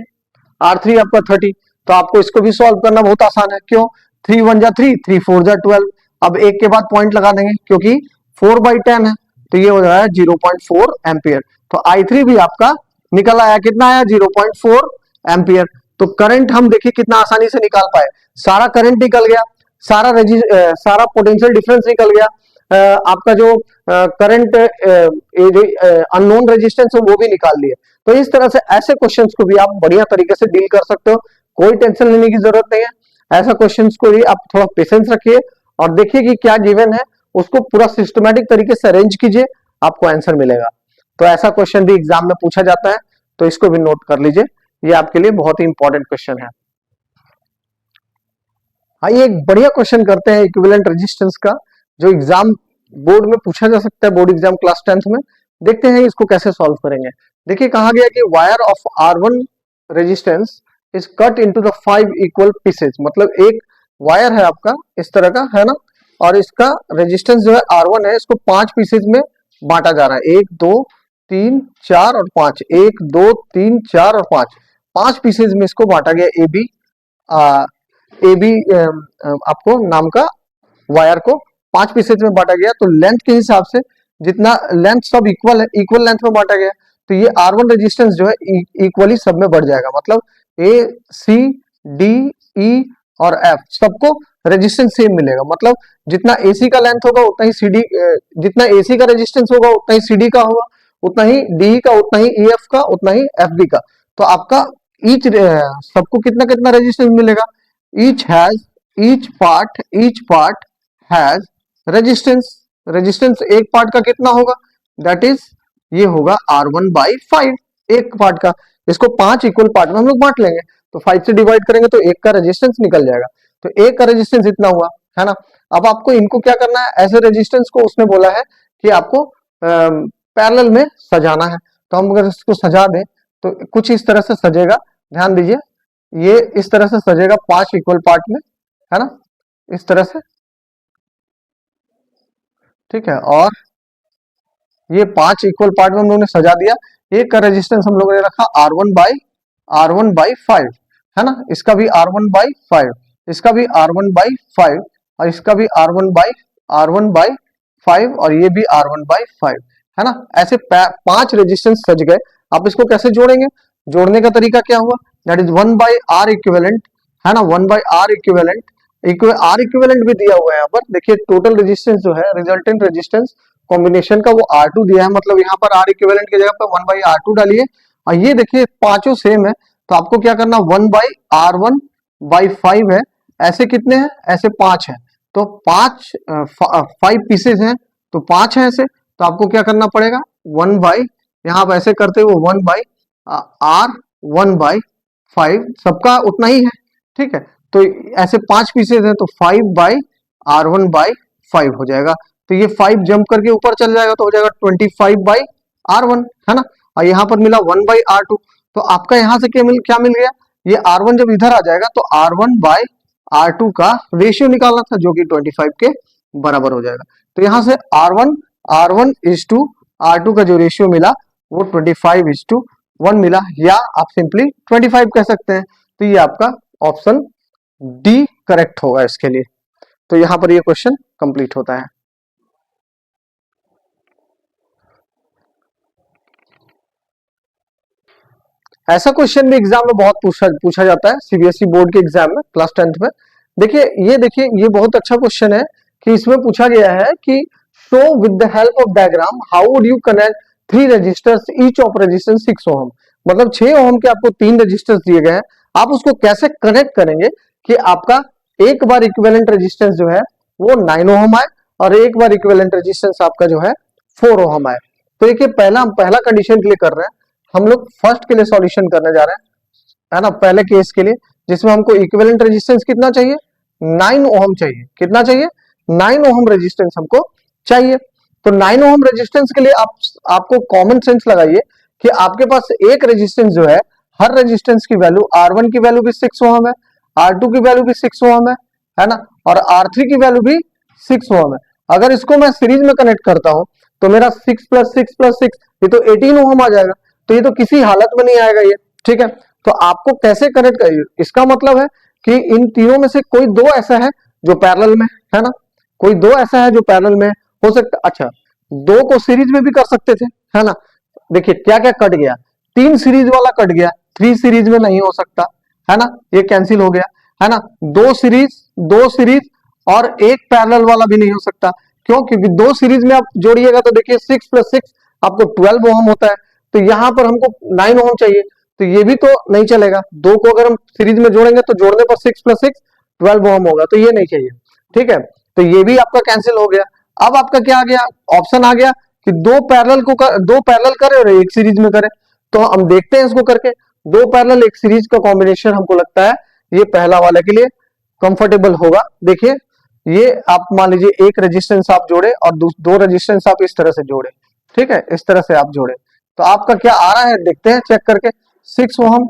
R3 आपका 30। तो आपको इसको भी सॉल्व करना बहुत आसान है। क्यों, 3 1 जा 3 3 4 जा 12। अब एक के बाद पॉइंट लगा देंगे क्योंकि 4 बाई 10 है, तो ये हो जाएगा 0.4 एम्पियर। तो I3 भी आपका निकल आया, कितना आया 0.4 एम्पियर। तो करंट हम देखिए कितना आसानी से निकाल पाए। सारा करंट निकल गया, सारा पोटेंशियल डिफरेंस निकल गया, आपका जो करंट जो अननोन रेजिस्टेंस है वो भी निकाल लिया। तो इस तरह से ऐसे क्वेश्चंस को भी आप बढ़िया तरीके से डील कर सकते हो, कोई टेंशन लेने की जरूरत नहीं है। ऐसा क्वेश्चंस को भी आप थोड़ा पेशेंस रखिए और देखिए कि क्या गिवन है, उसको पूरा सिस्टमैटिक तरीके से अरेंज कीजिए, आपको आंसर मिलेगा। तो ऐसा क्वेश्चन भी एग्जाम में पूछा जाता है, तो इसको भी नोट कर लीजिए, ये आपके लिए बहुत ही इंपॉर्टेंट क्वेश्चन है। आइए एक बढ़िया क्वेश्चन करते हैं इक्विवेलेंट रेजिस्टेंस का, जो एग्जाम बोर्ड में पूछा जा सकता है, बोर्ड एग्जाम क्लास 10th में। देखते हैं इसको कैसे सॉल्व करेंगे। देखिए कहा गया कि wire of R1 resistance is cut into the 5 equal pieces. मतलब एक वायर है आपका इस तरह का, है ना, और इसका रेजिस्टेंस जो है R1 है, इसको 5 पीसेज में बांटा जा रहा है, 1 2 3 4 और 5, 1 2 3 4 और 5 पीसेज में इसको बांटा गया। ए बी आपको नाम का वायर को 5 पीसेज में बांटा गया। तो लेंथ के हिसाब से जितना लेंथ सब इक्वल है, इक्वल लेंथ में बांटा गया, तो ये R1 रेजिस्टेंस जो है इक्वली सब में बढ़ जाएगा। मतलब A C D E और F सबको रेजिस्टेंस सेम मिलेगा। मतलब जितना AC का लेंथ होगा उतना ही CD, जितना AC का रेजिस्टेंस होगा उतना ही CD का होगा, उतना ही DE का, उतना ही EF का, उतना ही FB का। तो आपका ईच सबको कितना कितना रेजिस्टेंस मिलेगा, each part has रेजिस्टेंस एक पार्ट का कितना होगा, दैट इज ये होगा R1 बाई 5 एक पार्ट का। इसको 5 इक्वल पार्ट में हम लोग बांट लेंगे, तो 5 से डिवाइड करेंगे तो एक का रेजिस्टेंस निकल जाएगा। तो एक का रेजिस्टेंस इतना हुआ, है ना। अब आपको इनको क्या करना है, ऐसे रेजिस्टेंस को उसने बोला है कि आपको पैरेलल में सजाना है। तो हम अगर इसको सजा दें तो कुछ इस तरह से सजेगा, ध्यान दीजिए, ये इस तरह से सजेगा 5 इक्वल पार्ट में, है ना, इस तरह से। ठीक है। और ये 5 इक्वल पार्ट में हम लोगों ने सजा दिया। एक का रेजिस्टेंस हम लोगों ने रखा R1/5, है ना। इसका भी R1/5, इसका भी R1/5, और इसका भी R1/5, और ये भी R1/5, है ना। ऐसे 5 रेजिस्टेंस सज गए। आप इसको कैसे जोड़ेंगे? जोड़ने का तरीका क्या हुआ? दैट इज 1/R इक्विवेलेंट, है ना। 1/R इक्विवेलेंट, R इक्विवेलेंट भी दिया हुआ है यहाँ पर। देखिए टोटल रेजिस्टेंस जो है, रिजल्टेंट रेजिस्टेंस कॉम्बिनेशन का, वो R2 दिया है, मतलब यहाँ पर R इक्विवेलेंट की जगह पर 1/R2 डालिए। और ये देखिए पांचों सेम है, तो आपको क्या करना, 1/R1/5 है। ऐसे कितने हैं? ऐसे 5 है। तो 5 पीसेज हैं, तो 5 है ऐसे। तो आपको क्या करना पड़ेगा, 1 बाई, यहाँ आप ऐसे करते हो 1/R1/5, सबका उतना ही है, ठीक है। तो ऐसे 5 पीसेज हैं, तो 5/R1/5 हो जाएगा। तो ये 5 जंप करके ऊपर चल जाएगा, तो हो जाएगा 25/R1, है ना। और यहाँ पर मिला 1/R2। तो आपका यहाँ से क्या मिल गया, ये R1 जब इधर आ जाएगा तो R1/R2 का रेशियो निकालना था, जो कि 25 के बराबर हो जाएगा। तो यहाँ से R1 का जो रेशियो मिला वो 25:1 मिला, या आप सिंपली 25 कह सकते हैं। तो ये आपका ऑप्शन डी करेक्ट होगा इसके लिए। तो यहां पर ये क्वेश्चन कंप्लीट होता है। ऐसा क्वेश्चन भी एग्जाम में बहुत पूछा जाता है, सीबीएसई बोर्ड के एग्जाम में, क्लास 10th में। देखिए ये बहुत अच्छा क्वेश्चन है कि इसमें पूछा गया है कि show with the help of diagram how would you connect 3 resistors each of resistance 6 ohm. मतलब 6 ओम के आपको 3 रजिस्टर्स दिए गए हैं, आप उसको कैसे कनेक्ट करेंगे कि आपका एक बार इक्विवेलेंट रेजिस्टेंस जो है वो 9 ओम आए, और एक बार इक्विवेलेंट रेजिस्टेंस आपका जो है 4 ओम आए। तो देखिए पहला कंडीशन के लिए कर रहे हैं हम लोग, फर्स्ट के लिए सॉल्यूशन करने जा रहे हैं, है ना, पहले केस के लिए, जिसमें हमको इक्विवेलेंट रेजिस्टेंस कितना चाहिए, 9 ओम चाहिए। कितना चाहिए? 9 ओम रेजिस्टेंस हमको चाहिए। तो 9 ओम रेजिस्टेंस के लिए आपको कॉमन सेंस लगाइए कि आपके पास एक रेजिस्टेंस जो है, हर रेजिस्टेंस की वैल्यू, R1 की वैल्यू भी 6 ओम है, R2 की वैल्यू भी 6 ओम है ना, और R3 की वैल्यू भी 6 ओम है। अगर इसको मैं सीरीज में कनेक्ट करता हूं तो मेरा 6 + 6 + 6 ये तो 18 ओम आ जाएगा। तो ये तो किसी हालत में नहीं आएगा ये, ठीक है। तो आपको कैसे कनेक्ट करिए, इसका मतलब है कि इन तीनों में से कोई दो ऐसा है जो पैरेलल में है ना, कोई दो ऐसा है जो पैरेलल में हो सकता। अच्छा, दो को सीरीज में भी कर सकते थे, है ना। देखिए क्या क्या कट गया, 3 सीरीज वाला कट गया, 3 सीरीज में नहीं हो सकता, है ना, ये कैंसिल हो गया, है ना। 2 सीरीज और एक पैरेलल वाला भी नहीं हो सकता। क्यों? क्योंकि 2 सीरीज में आप जोड़िएगा तो देखिए 6 + 6 आपको 12 ओम होता है। तो यहां पर हमको 9 ओम चाहिए, तो ये भी तो नहीं चलेगा। 2 को अगर हम सीरीज में जोड़ेंगे तो जोड़ने पर 6 + 6 12 ओम होगा, तो ये नहीं चाहिए, ठीक है। तो ये भी आपका कैंसिल हो गया। अब आपका क्या आ गया, ऑप्शन आ गया कि दो पैरेलल करे और एक सीरीज में करे। तो हम देखते हैं इसको करके, 2 पैरेलल एक सीरीज का कॉम्बिनेशन हमको लगता है ये पहला वाले के लिए कंफर्टेबल होगा। देखिए ये आप मान लीजिए एक रेजिस्टेंस आप जोड़े और 2 रेजिस्टेंस आप इस तरह से जोड़े, ठीक है, इस तरह से आप जोड़े, तो आपका क्या आ रहा है देखते हैं चेक करके, 6 ओम,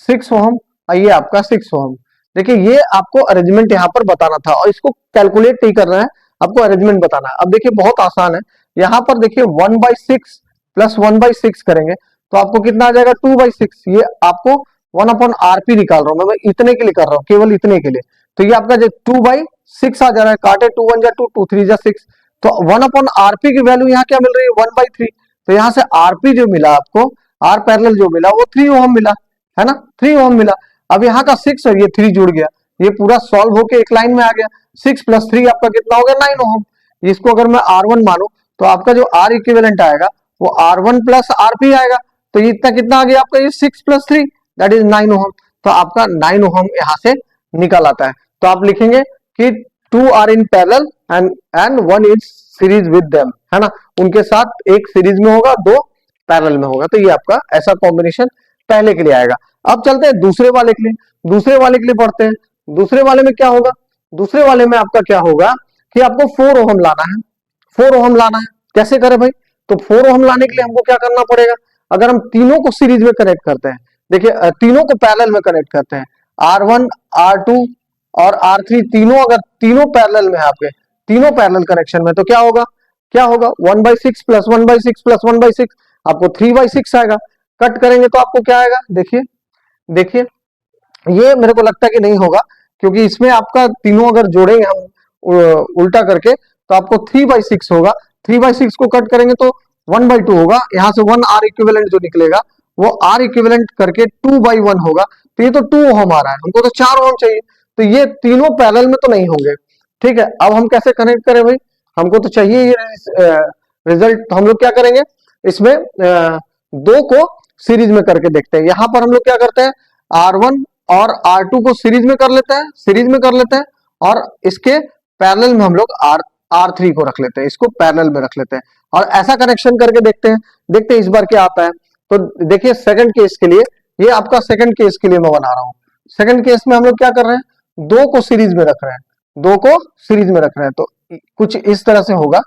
6 ओम, ये आपका 6 ओम। देखिए ये आपको अरेंजमेंट यहाँ पर बताना था, और इसको कैलकुलेट नहीं करना है, आपको अरेंजमेंट बताना है। अब देखिए बहुत आसान है, यहाँ पर देखिए 1/6 + 1/6 करेंगे तो आपको कितना आ जाएगा, 2/6। ये आपको 1/RP निकाल रहा हूं मैं इतने के लिए कर रहा हूँ, केवल इतने के लिए। तो ये आपका जो 2/6 आ जा रहा है, काटे 2 × 1 = 2, 2 × 3 = 6। तो 1/RP की वैल्यू यहाँ क्या मिल रही है, 1/3। तो यहाँ से RP जो मिला आपको, R पैरेलल जो मिला वो 3 ओम मिला, है ना, 3 ओम मिला। अब यहाँ का 6 और ये 3 जुड़ गया, ये पूरा सॉल्व होके एक लाइन में आ गया। 6 + 3 आपका कितना हो गया, 9 ओम। इसको अगर मैं R1 मानूं तो आपका जो R इक्विवेलेंट आएगा वो R1 + RP आएगा। तो ये इतना कितना आ गया आपका, ये 6 + 3 दैट इज 9 ओम। तो आपका 9 ओम यहाँ से निकल आता है। तो आप लिखेंगे कि 2 are in parallel and 1 is series with them, है ना, उनके साथ एक सीरीज में होगा, 2 पैरेलल में होगा। तो ये आपका ऐसा कॉम्बिनेशन पहले के लिए आएगा। अब चलते हैं दूसरे वाले के लिए, दूसरे वाले के लिए पढ़ते हैं। दूसरे वाले में क्या होगा, दूसरे वाले में आपका क्या होगा कि आपको 4 ओम लाना है, 4 ओम लाना है। कैसे करें भाई, तो 4 ओम लाने के लिए हमको क्या करना पड़ेगा, अगर हम तीनों को सीरीज में कनेक्ट करते हैं, देखिए तीनों को पैरेलल में कनेक्ट करते हैं, R1 R2 और R3 तीनों, अगर तीनों पैरेलल में है आपके, तीनों पैरेलल कनेक्शन में, तो क्या होगा, क्या होगा 1/6 प्लस 1/6 प्लस 1/6, आपको 3/6 आएगा। कट करेंगे तो आपको क्या आएगा, देखिए देखिए, ये मेरे को लगता है कि नहीं होगा, क्योंकि इसमें आपका तीनों अगर जोड़ेंगे हम उल्टा करके तो आपको 3/6 होगा। 3/6 को कट करेंगे तो 1/2 होगा, यहां से 1 आर इक्विवेलेंट जो निकलेगा वो आर इक्विवेलेंट करके 2/1 होगा। तो ये तो 2 ओम आ रहा है, हमको तो 4 ओम चाहिए, तो ये तीनों पैरेलल में तो नहीं होंगे। ठीक है, अब हम कैसे कनेक्ट करें भाई, हमको तो चाहिए ये रिजल्ट। तो हम लोग क्या करेंगे, इसमें दो को सीरीज में करके देखते हैं। यहां पर हम लोग क्या करते हैं, R1 और R2 को सीरीज में कर लेते हैं, सीरीज में कर लेते हैं, और इसके पैरेलल में हम लोग R3 को रख लेते हैं, इसको पैरेलल में रख लेते हैं, और ऐसा कनेक्शन करके देखते हैं, देखते हैं इस बार क्या आता है। तो देखिए सेकंड केस के लिए, ये आपका सेकंड केस के लिए मैं बना रहा हूं। सेकंड केस में हम लोग क्या कर रहे हैं, दो को सीरीज में रख रहे हैं, दो को सीरीज में रख रहे हैं, तो कुछ इस तरह से होगा,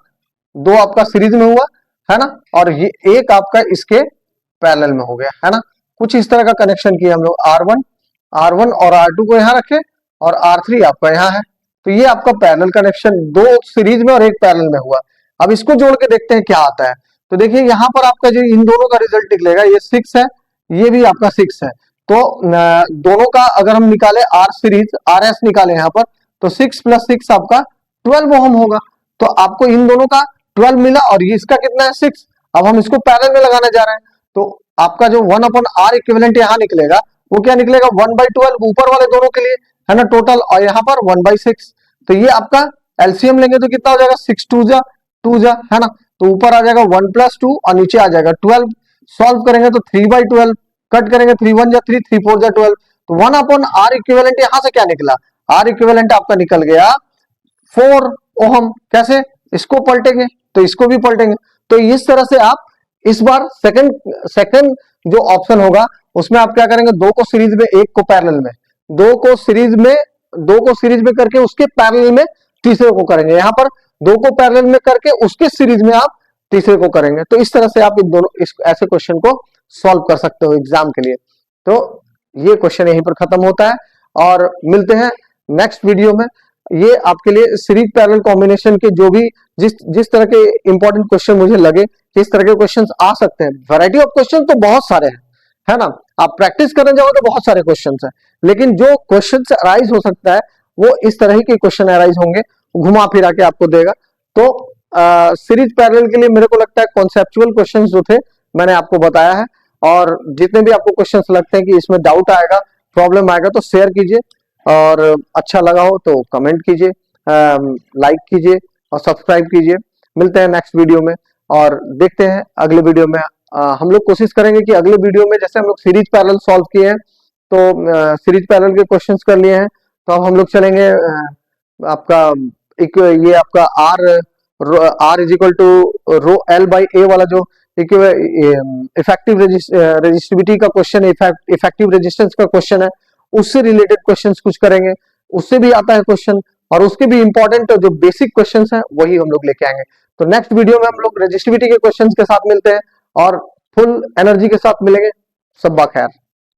दो आपका सीरीज में हुआ है ना, और ये एक आपका इसके पैरेलल में हो गया है ना। कुछ इस तरह का कनेक्शन किया हम लोग, R1 और R2 को यहां रखे और R3 आपका यहां है, तो ये आपका पैरेलल कनेक्शन, दो सीरीज में और एक पैरेलल में हुआ। अब इसको जोड़ के देखते हैं क्या आता है। तो देखिए यहां पर आपका जो इन दोनों का रिजल्ट निकलेगा, ये 6 है, ये भी आपका 6 है, तो दोनों का अगर हम निकाले R सीरीज RS निकाले यहां पर, तो 6 + 6 आपका 12 ओम होगा। तो आपको इन दोनों का 12 मिला और ये इसका कितना है 6। अब हम इसको पैरेलल में लगाने जा रहे हैं, तो आपका जो 1/R इक्विवेलेंट यहां निकलेगा वो क्या निकलेगा, 1/12 ऊपर वाले दोनों के लिए है ना टोटल, और यहाँ पर 1/6। तो ये आपका एलसीएम लेंगे तो कितना हो जाएगा, 6 2 जा है ना, तो ऊपर आ जाएगा 1 + 2 और नीचे आ जाएगा 12। सॉल्व करेंगे तो 3/12, कट करेंगे 3 1 जा 3, 3 4 जा 12, तो 1/R इक्विवेलेंट यहां से क्या निकला, R इक्विवेलेंट आपका निकल गया 4 ओम। कैसे, इसको पलटेंगे तो इसको भी पलटेंगे। तो इस तरह से आप इस बार सेकंड जो ऑप्शन होगा उसमें आप क्या करेंगे, दो को सीरीज में एक को पैरेलल में, दो को सीरीज में करके उसके पैरेलल में तीसरे को करेंगे, यहां पर दो को पैरेलल में करके उसके सीरीज में आप तीसरे को करेंगे। तो इस तरह से आप इन दोनों ऐसे क्वेश्चन को सॉल्व कर सकते हो एग्जाम के लिए। तो ये क्वेश्चन यहीं पर खत्म होता है और मिलते हैं नेक्स्ट वीडियो में। ये आपके लिए सीरीज पैरेलल कॉम्बिनेशन के जो भी जिस तरह के इंपॉर्टेंट क्वेश्चन मुझे लगे, किस तरह के क्वेश्चन आ सकते हैं, वैरायटी ऑफ क्वेश्चन तो बहुत सारे हैं है ना, आप प्रैक्टिस करने जाओ तो बहुत सारे क्वेश्चन हैं, लेकिन जो क्वेश्चन अराइज हो सकता है वो इस तरह के क्वेश्चन अराइज होंगे, घुमा फिरा के आपको देगा। तो सीरीज पैरेलल के लिए मेरे को लगता है कॉन्सेप्चुअल क्वेश्चन जो थे मैंने आपको बताया है, और जितने भी आपको क्वेश्चंस लगते हैं कि इसमें डाउट आएगा, प्रॉब्लम आएगा, तो शेयर कीजिए, और अच्छा लगा हो तो कमेंट कीजिए, लाइक कीजिए और सब्सक्राइब कीजिए। मिलते हैं नेक्स्ट वीडियो में और देखते हैं अगले वीडियो में। हम लोग कोशिश करेंगे कि अगले वीडियो में, जैसे हम लोग सीरीज पैरेलल सॉल्व किए हैं तो सीरीज पैरेलल के क्वेश्चंस कर लिए हैं, तो अब हम लोग चलेंगे आपका एक ये आपका R = रो L/A वाला जो इफेक्टिव रेजिस्टिविटी का क्वेश्चन, इफेक्टिव रेजिस्टेंस का क्वेश्चन है, उससे रिलेटेड क्वेश्चंस कुछ करेंगे, उससे भी आता है क्वेश्चन, और उसके भी इंपॉर्टेंट जो बेसिक क्वेश्चंस हैं वही हम लोग लेके आएंगे। तो नेक्स्ट वीडियो में हम लोग रेजिस्टिविटी के क्वेश्चंस के साथ मिलते हैं और फुल एनर्जी के साथ मिलेंगे। सब खैर।